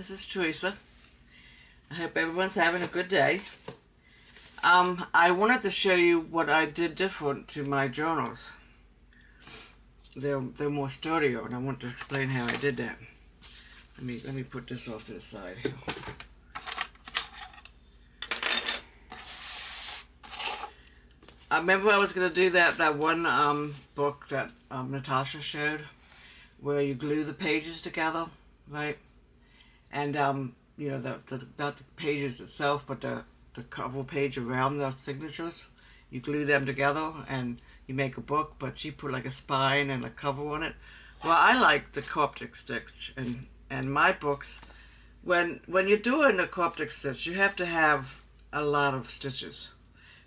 this is Teresa. I hope everyone's having a good day. I wanted to show you what I did different to my journals. They're more sturdier, and I want to explain how I did that. Let me put this off to the side here. I remember I was going to do that one book that Natasha showed, where you glue the pages together, right? And you know, not the pages itself, but the cover page around the signatures. You glue them together and you make a book, but she put like a spine and a cover on it. Well, I like the Coptic stitch, and my books, when you're doing a Coptic stitch, you have to have a lot of stitches.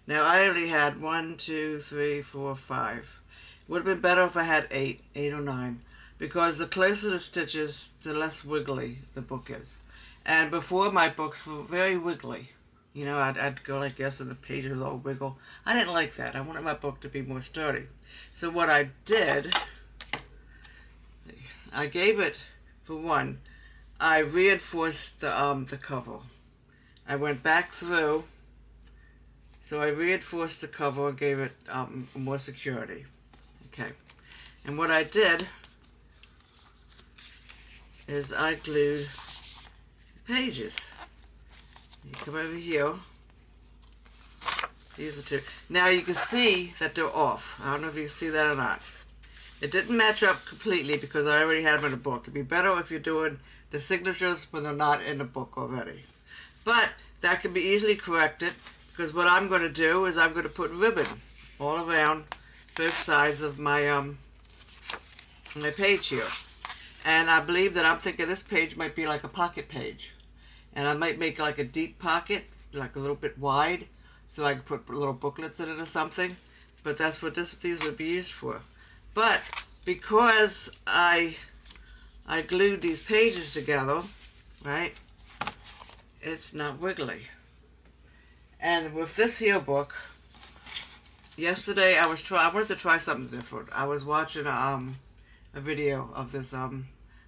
Now I only had 1, 2, 3, 4, 5. Would have been better if I had 8 or 9, because the closer the stitches, the less wiggly the book is. And before, my books were very wiggly. You know, I'd go like this and the pages all wiggle. I didn't like that. I wanted my book to be more sturdy. So what I did, I gave it, for one, I reinforced the cover. I went back through, so I reinforced the cover and gave it more security. Okay. And what I did is I glued pages. You come over here. These are two. Now you can see that they're off. I don't know if you can see that or not. It didn't match up completely because I already had them in the book. It'd be better if you're doing the signatures when they're not in the book already. But that can be easily corrected, because what I'm going to do is I'm going to put ribbon all around both sides of my my page here. And I believe that I'm thinking this page might be like a pocket page. And I might make like a deep pocket, like a little bit wide, so I can put little booklets in it or something. But that's what these would be used for. But because I glued these pages together, right, it's not wiggly. And with this here book, yesterday I wanted to try something different. I was watching a video of this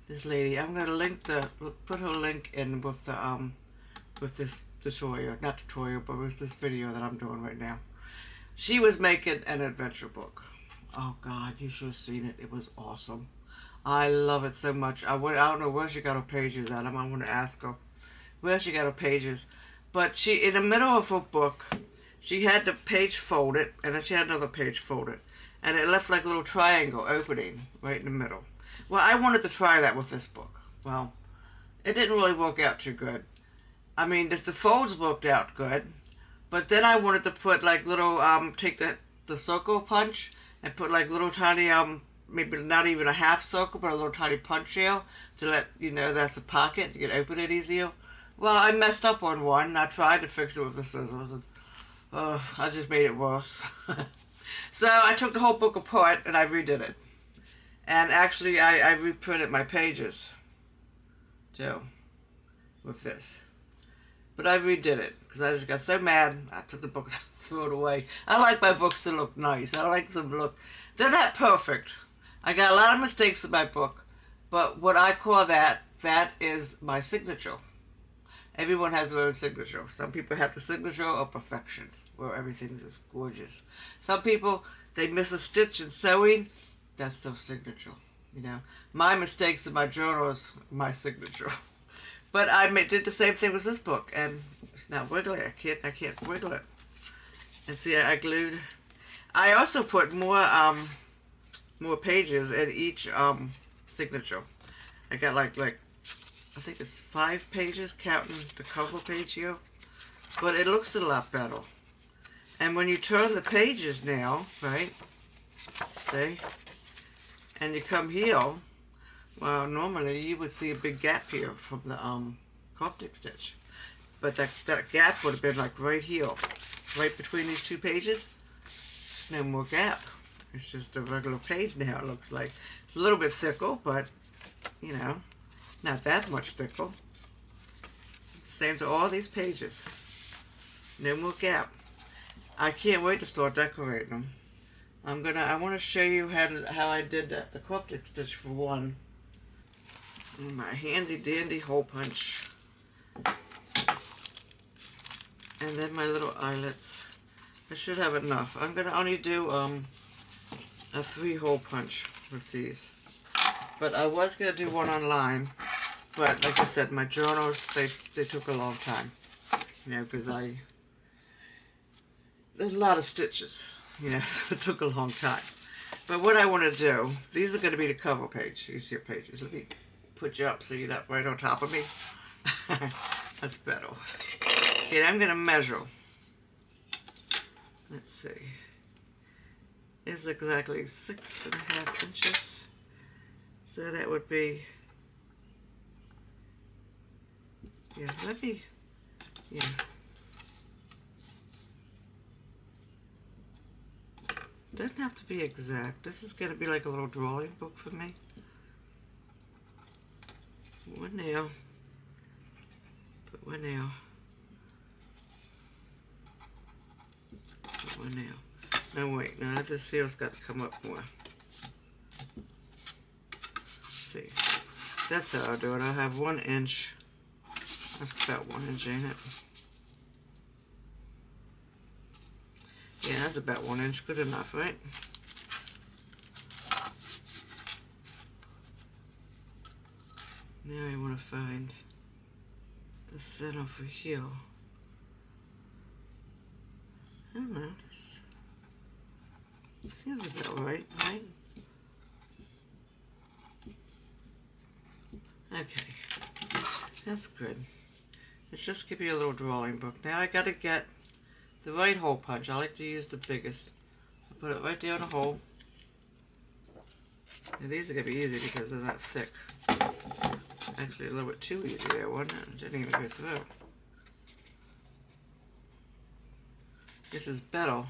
this lady. I'm gonna put her link in with the with this tutorial, not tutorial, but with this video that I'm doing right now. She was making an adventure book. Oh God, you should have seen it. It was awesome. I love it so much. I don't know where she got her pages at. I'm gonna ask her where she got her pages. But she, in the middle of her book, she had the page folded, and then she had another page folded, and it left like a little triangle opening right in the middle. Well, I wanted to try that with this book. Well, it didn't really work out too good. I mean, the folds worked out good, but then I wanted to put like little, take the circle punch and put like little tiny, maybe not even a half circle, but a little tiny punch here to let you know that's a pocket, you can open it easier. Well, I messed up on one, and I tried to fix it with the scissors, and I just made it worse. So I took the whole book apart, and I redid it. And actually, I reprinted my pages, too, with this. But I redid it, because I just got so mad, I took the book and threw it away. I like my books to look nice. I like them to look... They're not perfect. I got a lot of mistakes in my book, but what I call that is my signature. Everyone has their own signature. Some people have the signature of perfection, where everything's just gorgeous. Some people, they miss a stitch in sewing. That's their signature, you know. My mistakes in my journal is my signature. But I did the same thing with this book, and it's not wiggly. I can't wiggle it. And see, I glued. I also put more pages in each signature. I got like I think it's 5 pages, counting the cover page here. But it looks a lot better. And when you turn the pages now, right, see, and you come here, well, normally you would see a big gap here from the Coptic stitch. But that gap would have been like right here, right between these 2 pages. No more gap. It's just a regular page now, it looks like. It's a little bit thicker, but, you know, not that much thicker. Same to all these pages. No more gap. I can't wait to start decorating them. I want to show you how I did that. The Coptic stitch for one. And my handy dandy hole punch. And then my little eyelets. I should have enough. I'm gonna only do a 3-hole punch with these. But I was gonna do one online. But like I said, my journals, they took a long time. You know, because there's a lot of stitches. You know, so it took a long time. But what I want to do, these are going to be the cover page. These here pages. Let me put you up so you're not right on top of me. That's better. Okay, I'm going to measure. Let's see. It's exactly 6.5 inches. So that would be, yeah, yeah. Doesn't have to be exact. This is going to be like a little drawing book for me. One nail. Put one nail. Put one nail. No, wait. Now this heel's got to come up more. Let's see. That's how I'll do it. I'll have 1 inch. That's about 1 inch, ain't it? Yeah, that's about 1 inch. Good enough, right? Now I want to find the center for here. I don't know. This seems about right, right? Okay. That's good. Let's just give you a little drawing book. Now I got to get the right hole punch. I like to use the biggest. I put it right there in the hole. Now these are going to be easy because they're not thick. Actually, a little bit too easy there, wasn't it? It didn't even go through. This is better on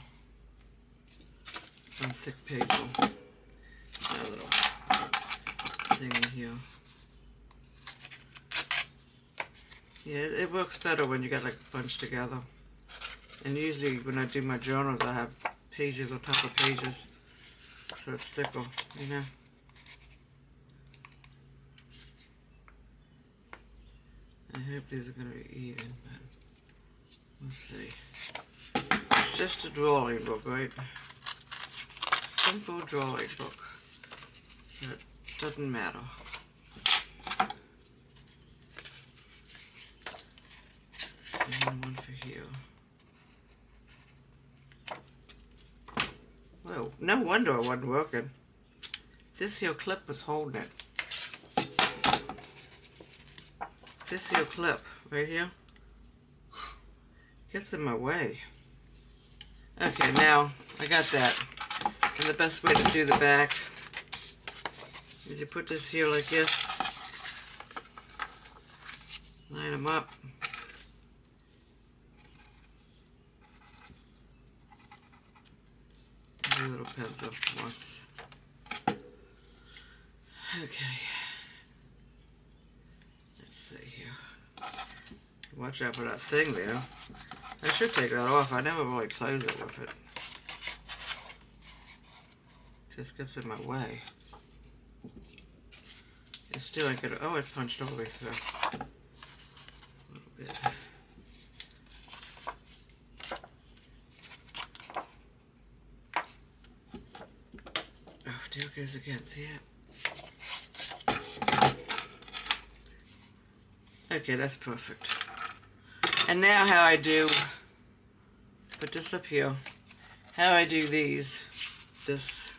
thick paper. Got a little thing in here. Yeah, it works better when you got like a bunch together. And usually when I do my journals, I have pages on top of pages. So it's thicker, you know. I hope these are going to be even, but we'll see. It's just a drawing book, right? Simple drawing book. So it doesn't matter. And then one for here. Well, no wonder it wasn't working. This here clip was holding it. This here clip right here gets in my way. Okay, now I got that. And the best way to do the back is you put this here like this. Line them up. Do a little pencil once. Okay. Let's see here. Watch out for that thing there. I should take that off. I never really close it with it. Just gets in my way. It still ain't gonna. Oh, it punched all the way through. A little bit. Oh, there it goes again. See it? Okay, that's perfect. And now how I do, put this up here, how I do these, this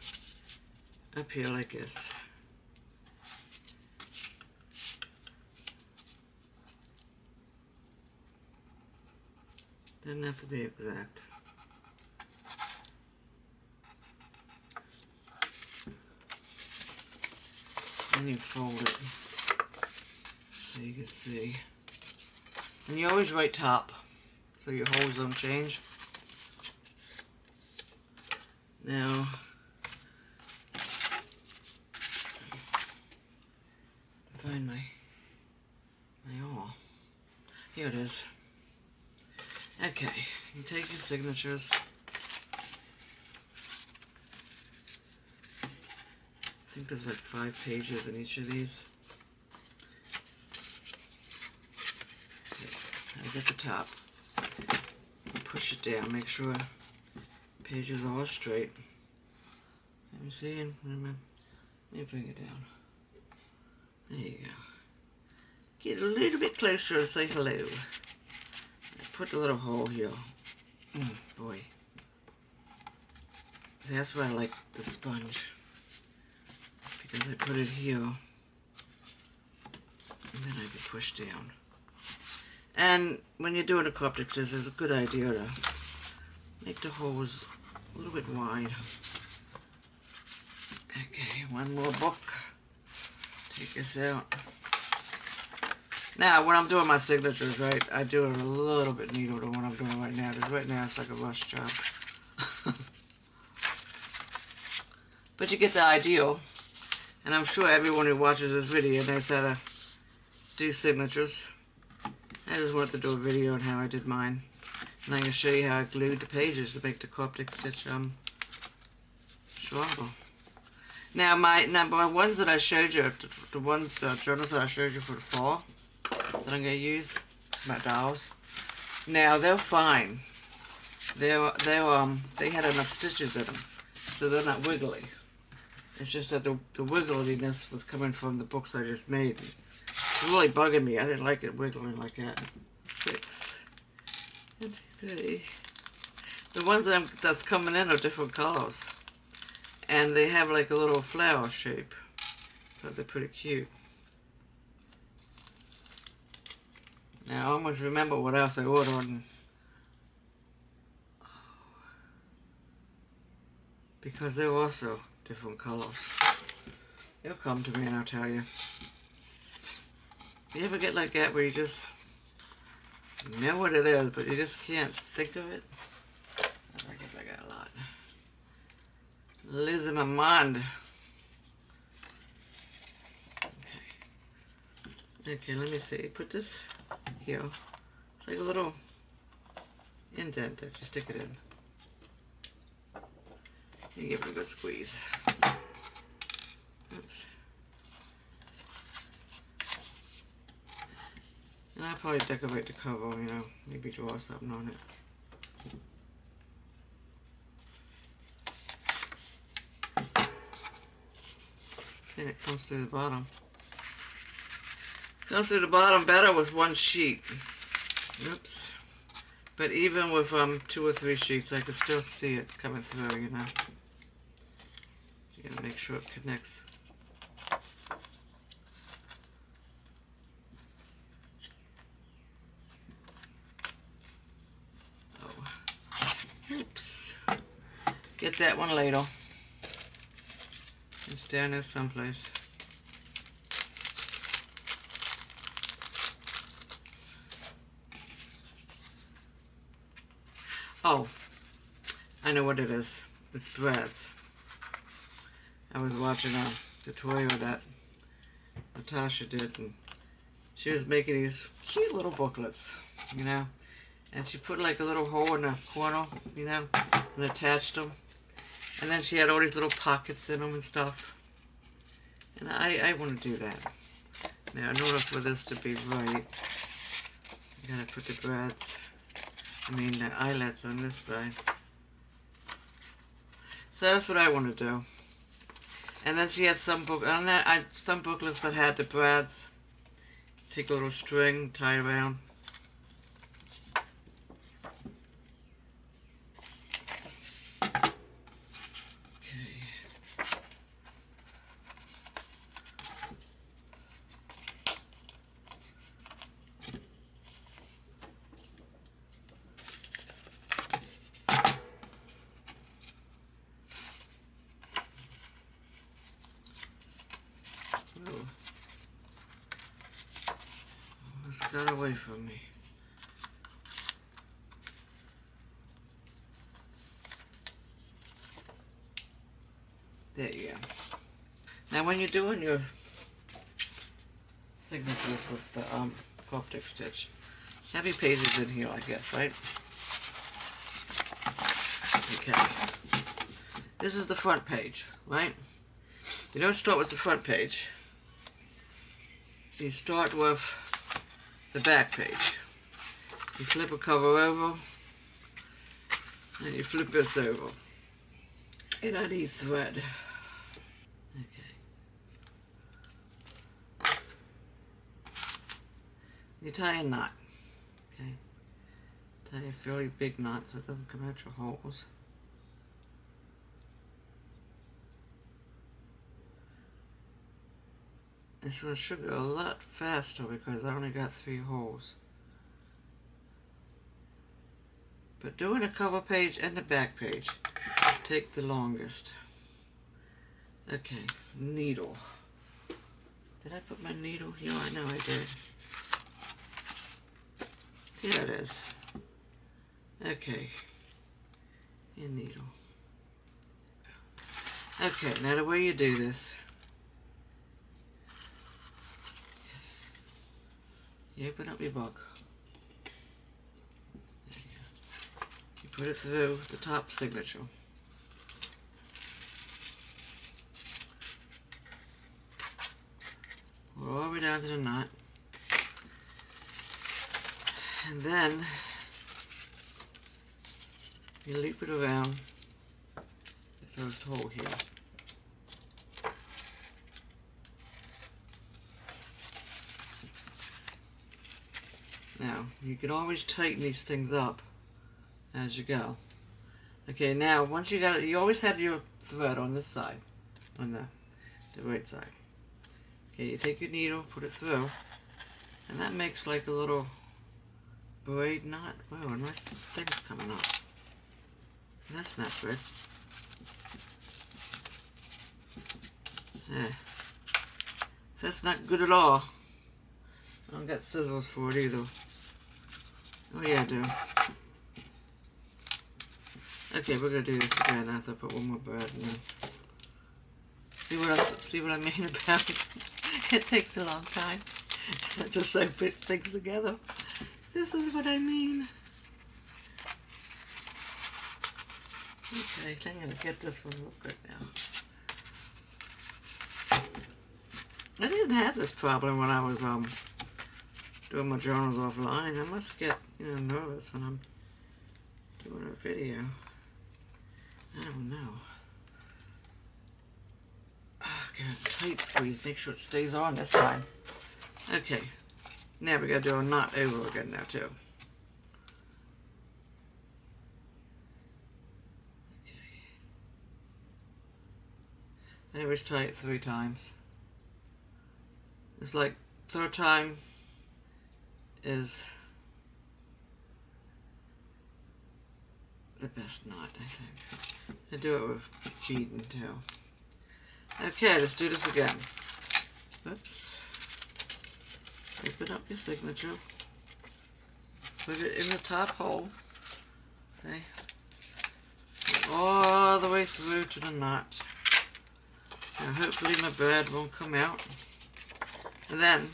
up here like this. Doesn't have to be exact. Then you fold it so you can see. And you always write top so your holes don't change. Now, find my awl. Here it is. Okay, you take your signatures. I think there's like 5 pages in each of these. get the top. Push it down, make sure pages are all straight. Let me see, let me bring it down. There you go. Get a little bit closer and say hello. I put a little hole here. Boy. See, that's why I like the sponge. Because I put it here. And then I can push down. And when you're doing a Coptic scissors, it's a good idea to make the holes a little bit wide. Okay, one more book. Take this out. Now, when I'm doing my signatures, right, I do it a little bit neater than what I'm doing right now. Because right now it's like a rush job. But you get the idea. And I'm sure everyone who watches this video knows how to do signatures. I just wanted to do a video on how I did mine. And I can show you how I glued the pages to make the Coptic stitch stronger. Now my ones that I showed you, the journals that I showed you for the fall, that I'm going to use, my dolls. Now they're fine. They had enough stitches in them, so they're not wiggly. It's just that the wiggliness was coming from the books I just made. It's really bugging me. I didn't like it wiggling like that. 6 and 3. The ones that's coming in are different colors, and they have like a little flower shape. So they're pretty cute. Now I almost remember what else I ordered. Because they're also different colors. They'll come to me and I'll tell you. You ever get like that where you just know what it is, but you just can't think of it? I get like that a lot. Losing my mind. Okay, let me see. Put this here. It's like a little indent that you stick it in. You give it a good squeeze. Oops. And I'll probably decorate the cover, you know, maybe draw something on it. Then it comes through the bottom. Comes through the bottom better with one sheet. Oops. But even with 2 or 3 sheets, I can still see it coming through, you know. You gotta make sure it connects. Oops. Get that one later. It's down there someplace. Oh, I know what it is. It's breads. I was watching a tutorial that Natasha did, and she was making these cute little booklets, you know. And she put like a little hole in the corner, you know, and attached them. And then she had all these little pockets in them and stuff. And I want to do that. Now, in order for this to be right, I gotta put the breads, the eyelets on this side. So that's what I want to do. And then she had some booklets that had the brads. Take a little string, tie it around. It's got away from me. There you go. Now when you're doing your signatures with the Coptic stitch, have your pages in here like this, right? Okay. This is the front page, right? You don't start with the front page. You start with the back page. You flip a cover over, and you flip this over. And I need thread. Okay. You tie a knot. Okay. Tie a fairly big knot so it doesn't come out your holes. This one should go a lot faster because I only got 3 holes. But doing a cover page and the back page take the longest. Okay, needle. Did I put my needle here? I know I did. Here it is. Okay, your needle. Okay, now the way you do this, you open up your book. There you go. You put it through the top signature. Go all the way down to the knot. And then you loop it around the first hole here. Now, you can always tighten these things up as you go. Okay, now once you got it, you always have your thread on this side, on the right side. Okay, you take your needle, put it through, and that makes like a little braid knot. Whoa, and my thing's coming up. That's not good. That's not good at all. I don't got scissors for it either. Oh yeah, I do. Okay, we're gonna do this again after I put one more braid in there. See what I mean about it? It takes a long time to sew things together. This is what I mean. Okay, I'm gonna get this one real quick now. I didn't have this problem when I was doing my journals offline. I must get, nervous when I'm doing a video. I don't know. Get a tight squeeze, make sure it stays on this time. Okay, now we gotta do a knot over again now too. Okay. I always tie it 3 times. It's like 3rd time is the best knot, I think. I do it with beading too. Okay, let's do this again. Oops. Open up your signature. Put it in the top hole. See? All the way through to the knot. Now hopefully my braid won't come out. And then,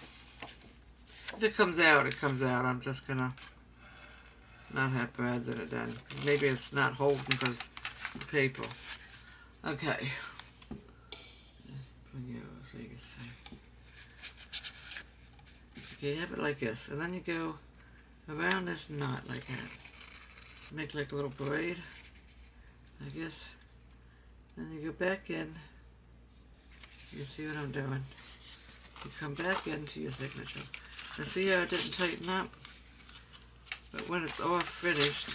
if it comes out, it comes out. I'm just gonna not have braids in it then. Maybe it's not holding because the paper. Okay. Bring you over so you can see. Okay, you have it like this, and then you go around this knot like that. Make like a little braid, I guess. Then you go back in. You see what I'm doing. You come back into your signature. Now see how it didn't tighten up? But when it's all finished,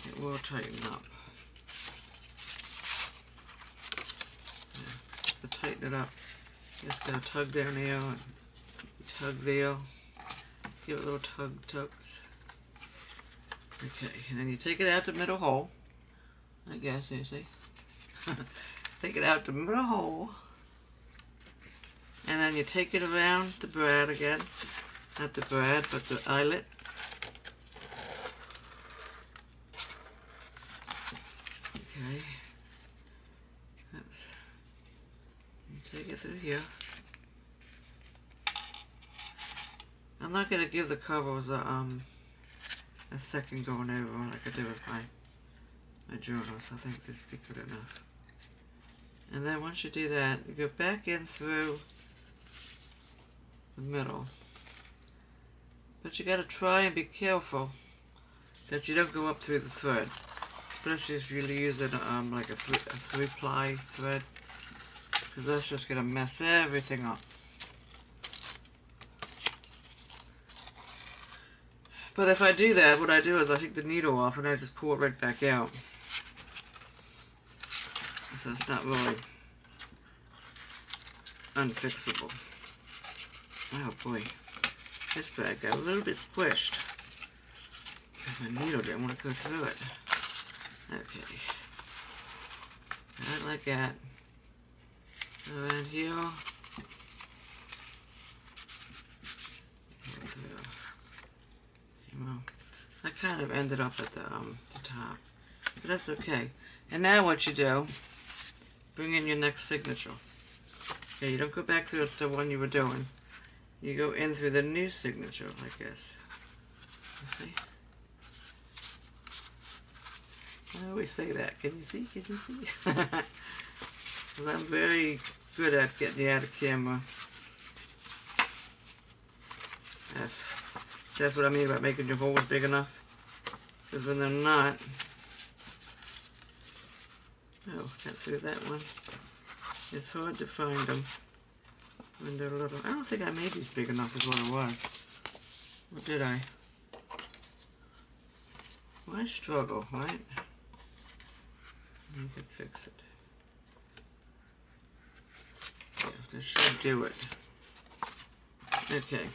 it will tighten up. To tighten it up, you just gotta tug down here and tug there. Give it little tugs. Okay, and then you take it out the middle hole. I guess, you see. Take it out the middle hole. And then you take it around the braid again. Not the braid, but the eyelet. Okay. Oops. Take it through here. I'm not going to give the covers a second going over like I do with my journals. I think this would be good enough. And then once you do that, you go back in through the middle. But you gotta try and be careful that you don't go up through the thread, especially if you're using like a three-ply thread, because that's just gonna mess everything up. But if I do that, what I do is I take the needle off and I just pull it right back out. So it's not really unfixable. Oh boy, this bag got a little bit squished. My needle didn't want to go through it. Okay. Right like that. Around here. Well, I kind of ended up at the top. But that's okay. And now what you do, bring in your next signature. Okay, you don't go back through the one you were doing. You go in through the new signature like this. You see? I always say that. Can you see? Can you see? Because I'm very good at getting you out of camera. That's what I mean about making your holes big enough. Because when they're not... Oh, got through that one. It's hard to find them when they're little. I don't think I made these big enough is what it was. Or did I? Why struggle, right? You can fix it. Yeah, this should do it. Okay.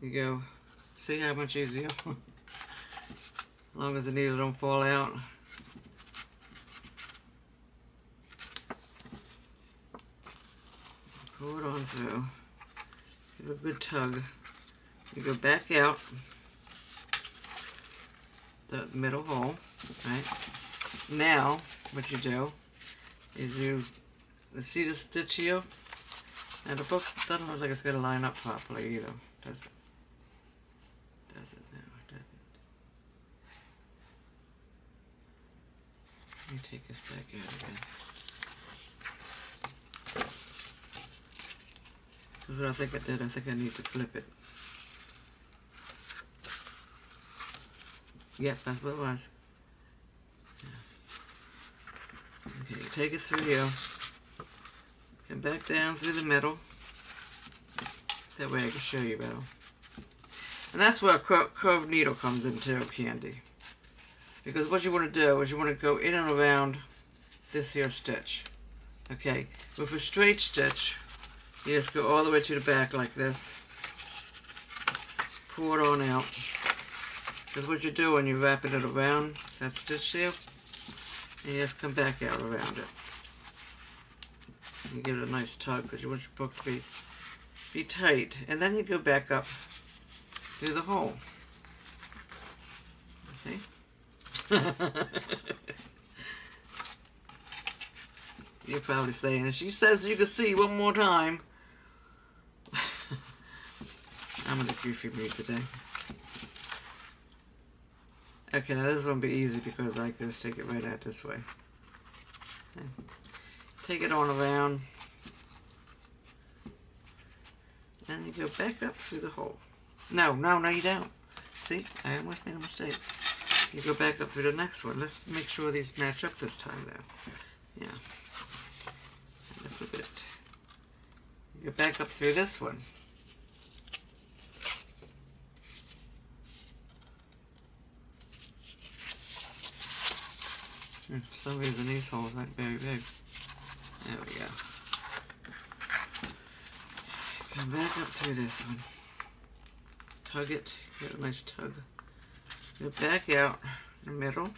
You go. See how much easier? As long as the needles don't fall out. Pull it on through. Give it a good tug. You go back out the middle hole, right? Now, what you do is you see the stitch here? Now the book doesn't look like it's going to line up properly either, does it? Does it? No, it doesn't. Let me take this back out again. That's what I think I did. I think I need to flip it. Yep, that's what it was. Yeah. Okay, you take it through here. Come back down through the middle. That way I can show you better. And that's where a curved needle comes into handy. Because what you want to do is you want to go in and around this here stitch. Okay, with a straight stitch, you just go all the way to the back like this. Pull it on out. Because what you do when you're wrapping it around that stitch there, and you just come back out around it. You give it a nice tug because you want your book to be tight. And then you go back up through the hole. See? You're probably saying, if she says you can see one more time. I'm in a goofy mood today. Okay, now this won't be easy because I can just take it right out this way. Okay. Take it on around. And you go back up through the hole. No, you don't. See, I almost made a mistake. You go back up through the next one. Let's make sure these match up this time though. Yeah. A little bit. You go back up through this one. For some reason these holes aren't very big. There we go. Come back up through this one. Tug it. Get a nice tug. Go back out in the middle.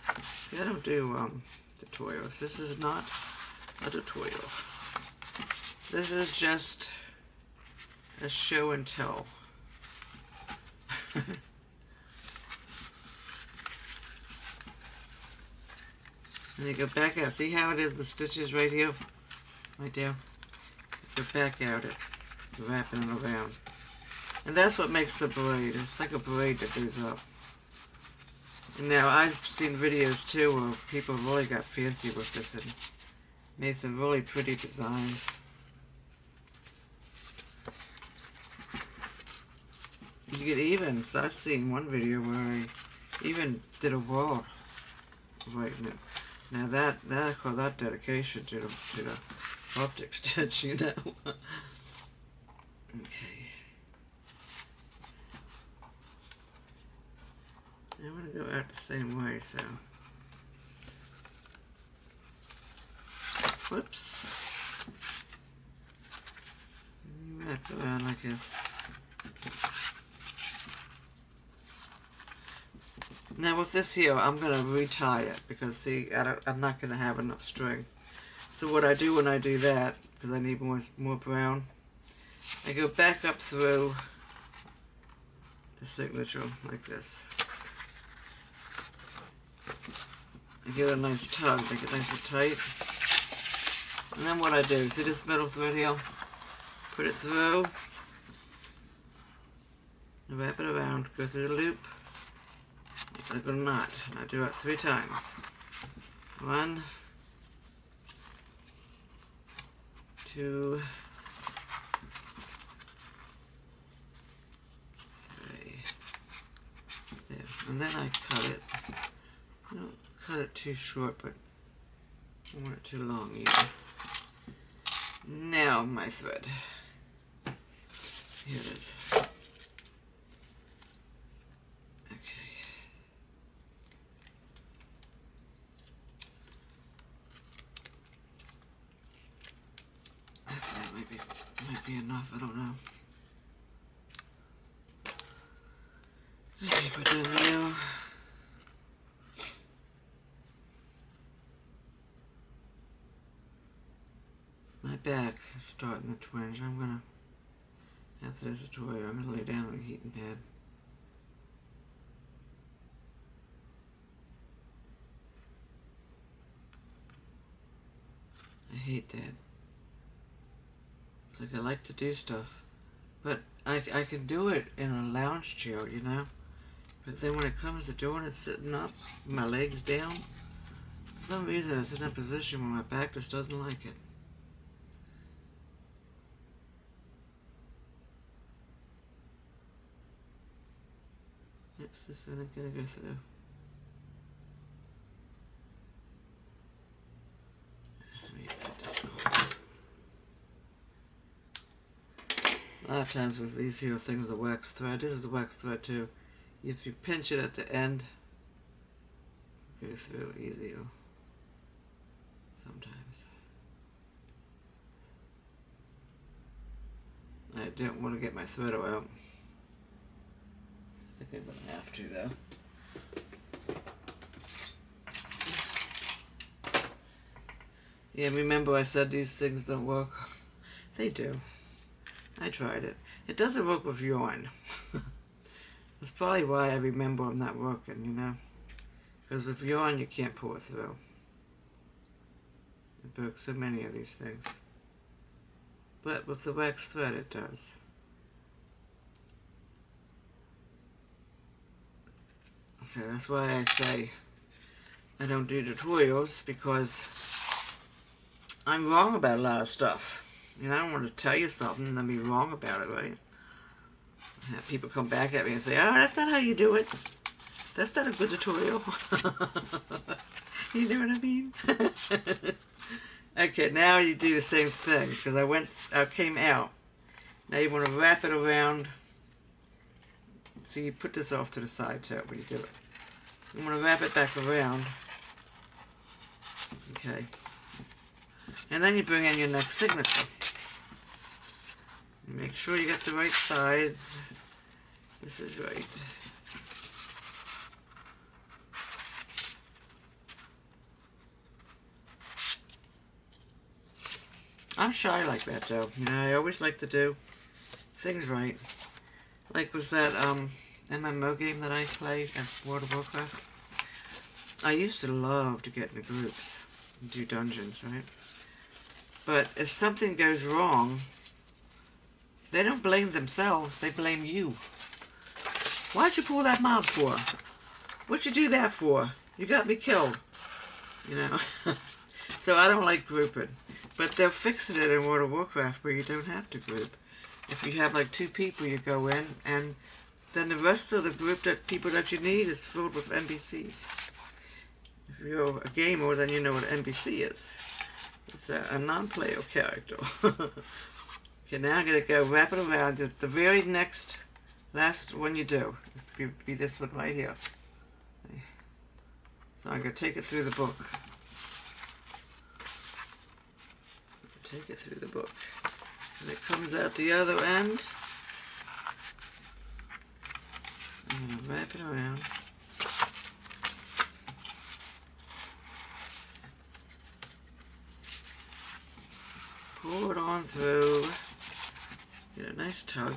I don't do tutorials. This is not a tutorial. This is just a show and tell. And you go back out. See how it is, the stitches right here? Right there. Go back out it. Wrapping it around. And that's what makes the braid. It's like a braid that goes up. And now I've seen videos too where people really got fancy with this and made some really pretty designs. You get even. So I've seen one video where I even did a wall writing it. Now that I call that dedication to the Coptic stitch, you know. Okay. I'm going to go out the same way, so. Whoops. Wrap it around like this. Now with this here, I'm going to retie it because see, I'm not going to have enough string. So what I do when I do that, because I need more brown, I go back up through the signature like this. I get a nice tug, make it nice and tight. And then what I do, see this middle thread here? Put it through, wrap it around, go through the loop, make a knot, and I do it 3 times. 1, 2, 3. There. And then I cut it. I don't cut it too short, but I don't want it too long either. Now my thread. Here it is. Okay. That might be enough, I don't know. Okay, put that in there. My back is starting to twinge. I'm gonna, after this tutorial, I'm gonna lay down on a heating pad. I hate that. It's like I like to do stuff, but I can do it in a lounge chair, you know. But then when it comes to doing it sitting up, my legs down, for some reason it's in a position where my back just doesn't like it. Oops, this isn't gonna go through. Let me put this on. A lot of times with these here things, the wax thread, this is the wax thread too. If you pinch it at the end, go through easier sometimes. I don't want to get my thread out. I think I'm going to have to though. Yeah, remember I said these things don't work? They do. I tried it. It doesn't work with yarn. That's probably why I remember I'm not working, you know? Because with yarn you can't pull it through. It broke so many of these things. But with the wax thread it does. So that's why I say I don't do tutorials, because I'm wrong about a lot of stuff. You know, I don't want to tell you something and then be wrong about it, right? Have people come back at me and say, oh, that's not how you do it. That's not a good tutorial. You know what I mean? Okay, now you do the same thing, because I came out. Now you want to wrap it around. So you put this off to the side too when you do it. You want to wrap it back around. Okay. And then you bring in your next signature. Make sure you get the right sides. This is right. I'm shy like that though. You know, I always like to do things right. Like was that MMO game that I played at World of Warcraft? I used to love to get into groups and do dungeons, right? But if something goes wrong, they don't blame themselves, they blame you. Why'd you pull that mob for? What'd you do that for? You got me killed. You know? So I don't like grouping. But they're fixing it in World of Warcraft where you don't have to group. If you have like 2 people, you go in and then the rest of the group that people that you need is filled with NPCs. If you're a gamer, then you know what an NPC is. It's a non-player character. Okay, now I'm going to go wrap it around. The very last one you do is to be this one right here. So I'm going to take it through the book. Take it through the book. And it comes out the other end. I'm going to wrap it around. Pull it on through. Get a nice tug.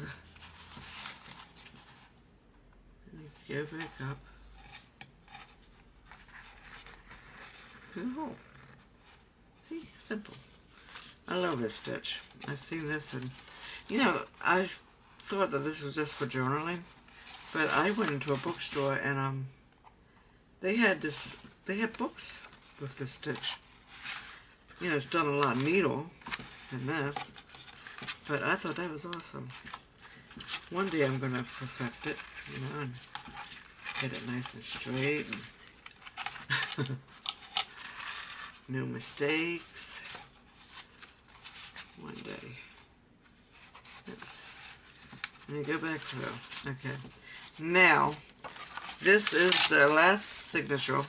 And go back up. Good hole. See? Simple. I love this stitch. I've seen this and, you know, I thought that this was just for journaling, but I went into a bookstore and they had books with this stitch. You know, it's done a lot neater than this, but I thought that was awesome. One day I'm going to perfect it, you know, and get it nice and straight and no mistakes. One day. Oops. And you go back through. Okay. Now, this is the last signature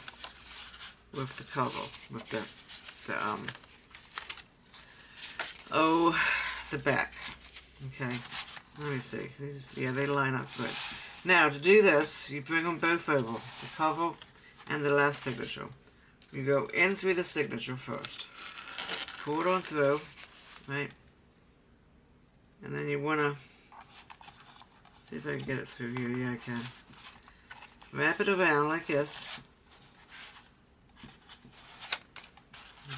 with the cover, with the back. Okay. Let me see. Yeah, they line up good. Now, to do this, you bring them both over, the cover and the last signature. You go in through the signature first. Pull it on through, right? And then you want to, see if I can get it through here. Yeah, I can. Wrap it around like this.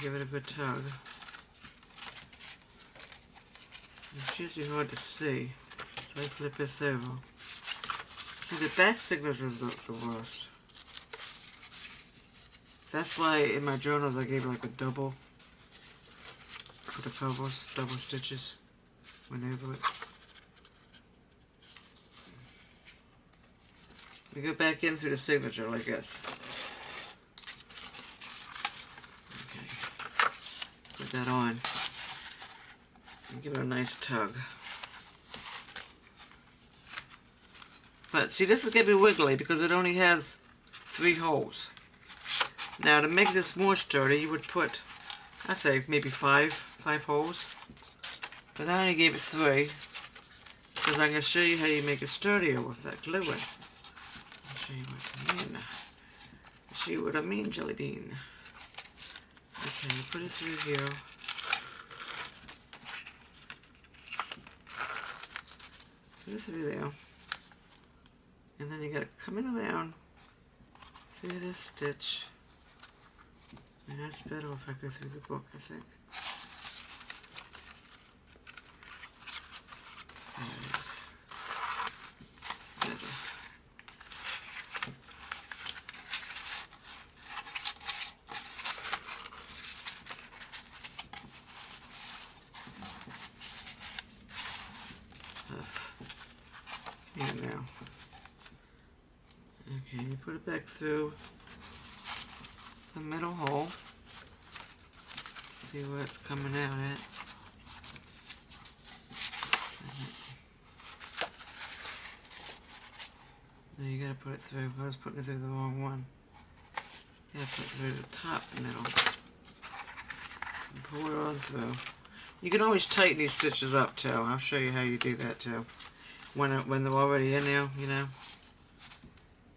Give it a good tug. It's usually hard to see, so I flip this over. See, the back signature is the worst. That's why in my journals I gave like a double for the covers, double stitches went over it. We go back in through the signature like this. Okay. Put that on. And give it a nice tug. But see, this is going to be wiggly because it only has 3 holes. Now to make this more sturdy, you would put, I'd say maybe 5 holes. But I only gave it 3 because I'm going to show you how you make it sturdier with that glue in. I'll show you what I mean. Show you what I mean, Jelly Bean. Okay, you put it through here. Put it through there. And then you got to come in around through this stitch. And that's better if I go through the book, I think. There it is. It's better. Here now. Okay, you put it back through the middle hole. See where it's coming out at. Now you gotta put it through. I was putting it through the wrong one. You gotta put it through the top middle. And pull it on through. You can always tighten these stitches up too. I'll show you how you do that too. When they're already in there, you know.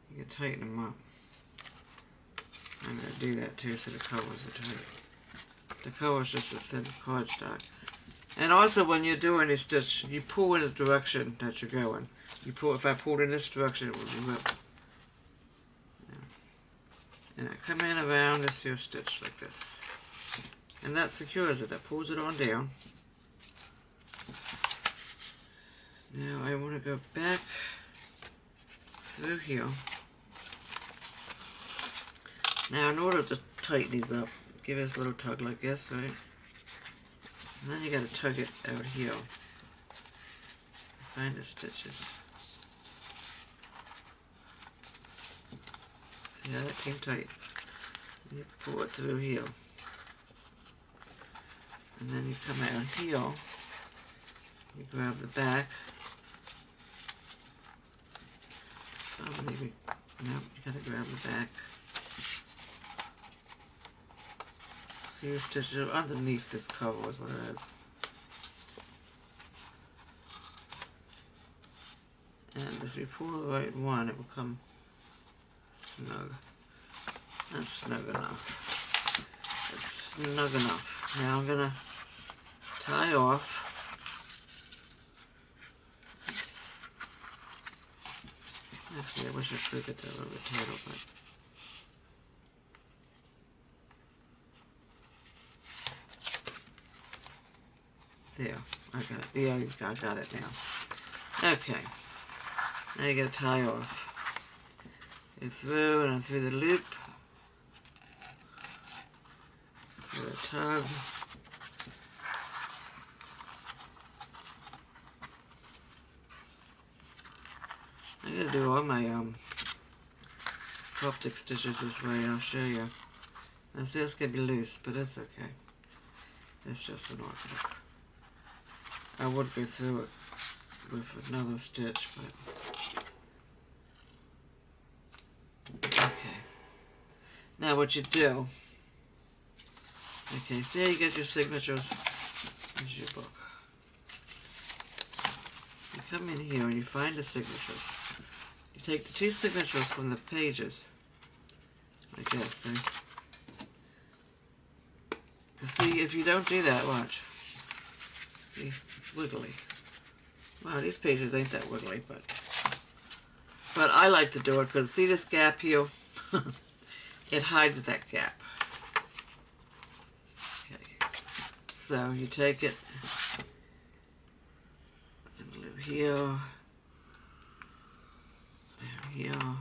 You can tighten them up. I'm going to do that too so the covers are tight. The cover is just a thin cardstock. And also when you're doing this stitch, you pull in the direction that you're going. You pull. If I pulled in this direction, it would be up. Yeah. And I come in around this here stitch like this. And that secures it. That pulls it on down. Now I want to go back through here. Now in order to tighten these up, give it a little tug like this, right? And then you got to tug it out here. Find the stitches. See how that came tight? You pull it through here. And then you come out here. You grab the back. Oh, maybe. No, you gotta grab the back. So you stitch it underneath this cover is what it is. And if you pull the right one, it will come snug. That's snug enough. That's snug enough. Now I'm gonna tie off. Actually, I wish I could get that a little bit tighter, but there, I got it. Yeah, I got it now. Okay, now you gotta tie off. Go through and through the loop. Give it a tug. I'm gonna do all my Coptic stitches this way. I'll show you. Now see, it's gonna be loose, but it's okay. It's just an order. I would go through it with another stitch, but okay. Now what you do? Okay, see how you get your signatures? Here's your book. You come in here and you find the signatures. You take the two signatures from the pages, like this, see? See, if you don't do that, watch. See, it's wiggly. Wow, these pages ain't that wiggly, but I like to do it because see this gap here? It hides that gap. Okay, so you take it, the glue here, there, here.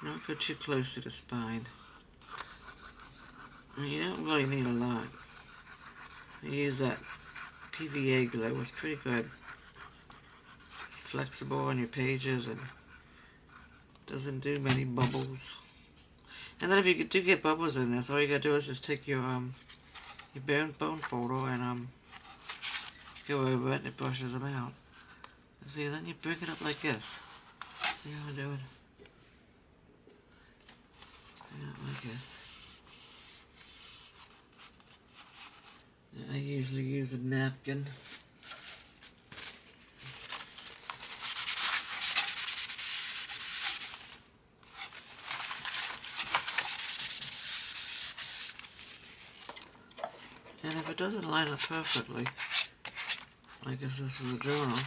Don't go too close to the spine. You don't really need a lot. I use that PVA glue. It's pretty good. It's flexible on your pages and doesn't do many bubbles. And then if you do get bubbles in this, all you gotta do is just take your bone folder and go over it and it brushes them out. And see, then you bring it up like this. See how I do it? Bring it up like this. I usually use a napkin. And if it doesn't line up perfectly, like if this was a journal,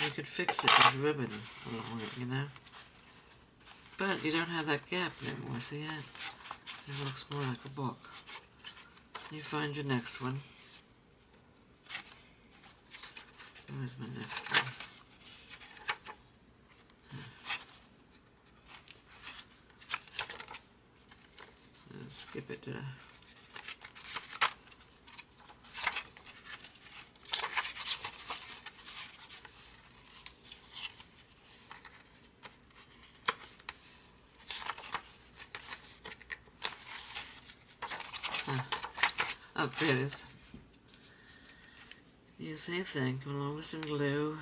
you could fix it with ribbon along it, you know? But you don't have that gap anymore, see that? It looks more like a book. You find your next one. Where's my next one? Let's skip it to oh, there it is. Yeah, same thing. Come along with some glue.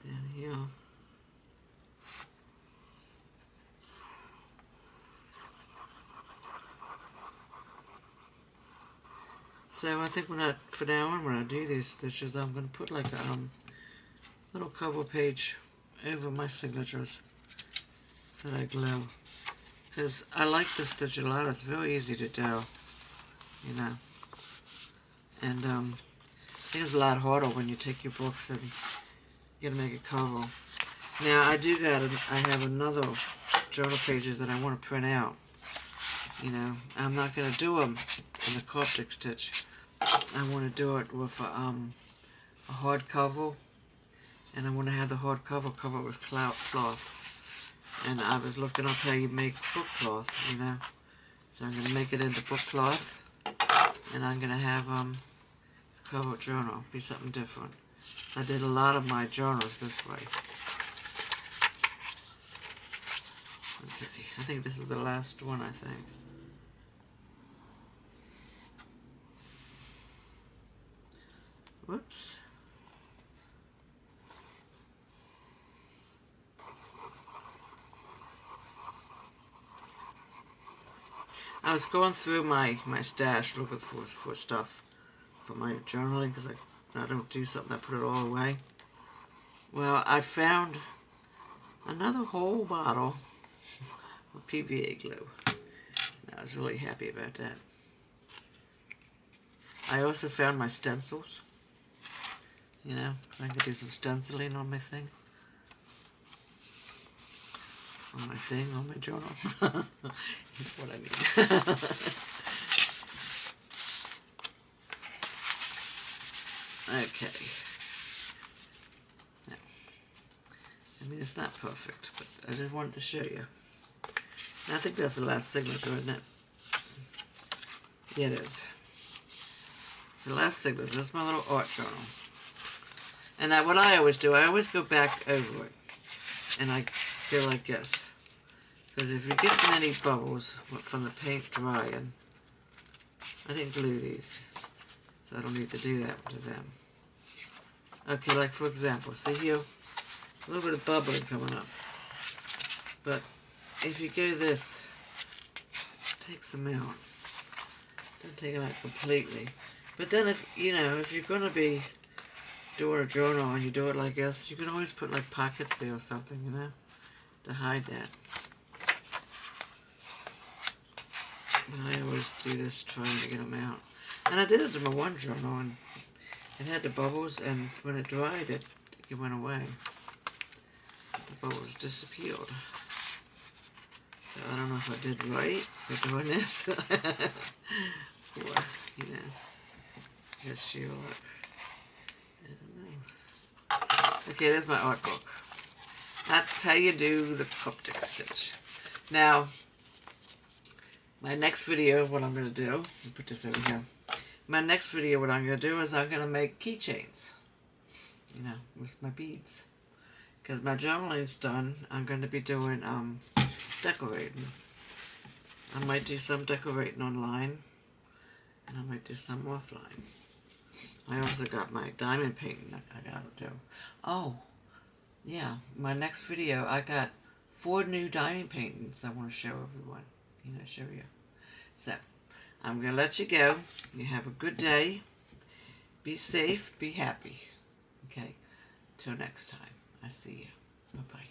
Down here. So I think for now on, when I do these stitches, I'm going to put like a little cover page over my signatures that I glue. Because I like to stitch a lot. It's very easy to do, you know. And I think it's a lot harder when you take your books and you gotta make a cover. Now I have another journal pages that I want to print out. You know, I'm not gonna do them in the Coptic stitch. I want to do it with a hard cover, and I want to have the hard cover covered with cloth. And I was looking up how you make book cloth, you know. So I'm going to make it into book cloth. And I'm going to have cover journal. Be something different. I did a lot of my journals this way. I think this is the last one, I think. Whoops. I was going through my stash looking for stuff for my journaling because I don't do something, I put it all away. Well, I found another whole bottle of PVA glue. I was really happy about that. I also found my stencils. You know, I could do some stenciling on my thing. On my thing, on my journal. That's what I mean. Okay. Now, I mean, it's not perfect, but I just wanted to show you. I think that's the last signature, isn't it? Yeah, it is. It's the last signature. That's my little art journal. And what I always do, I always go back over it. And I go like this. Because if you get any bubbles from the paint drying, I didn't glue these. So I don't need to do that to them. Okay, like for example, see here? A little bit of bubbling coming up. But if you go this, take some out. Don't take them out completely. But then if you're going to be doing a journal and you do it like this, you can always put like pockets there or something, you know, to hide that. But I always do this trying to get them out. And I did it in my one journal and it had the bubbles, and when it dried it went away. The bubbles disappeared. So I don't know if I did right by doing this. Or, you know, just sheer up. I don't know. Okay, there's my art book. That's how you do the Coptic stitch. Now, my next video, what I'm going to do, let me put this over here. My next video, what I'm going to do is I'm going to make keychains, you know, with my beads. Because my journaling's done, I'm going to be doing decorating. I might do some decorating online, and I might do some offline. I also got my diamond painting I got to do. Oh, yeah, my next video, I got 4 new diamond paintings I want to show everyone, you know, show you. So, I'm going to let you go. You have a good day. Be safe. Be happy. Okay? Till next time. I see you. Bye-bye.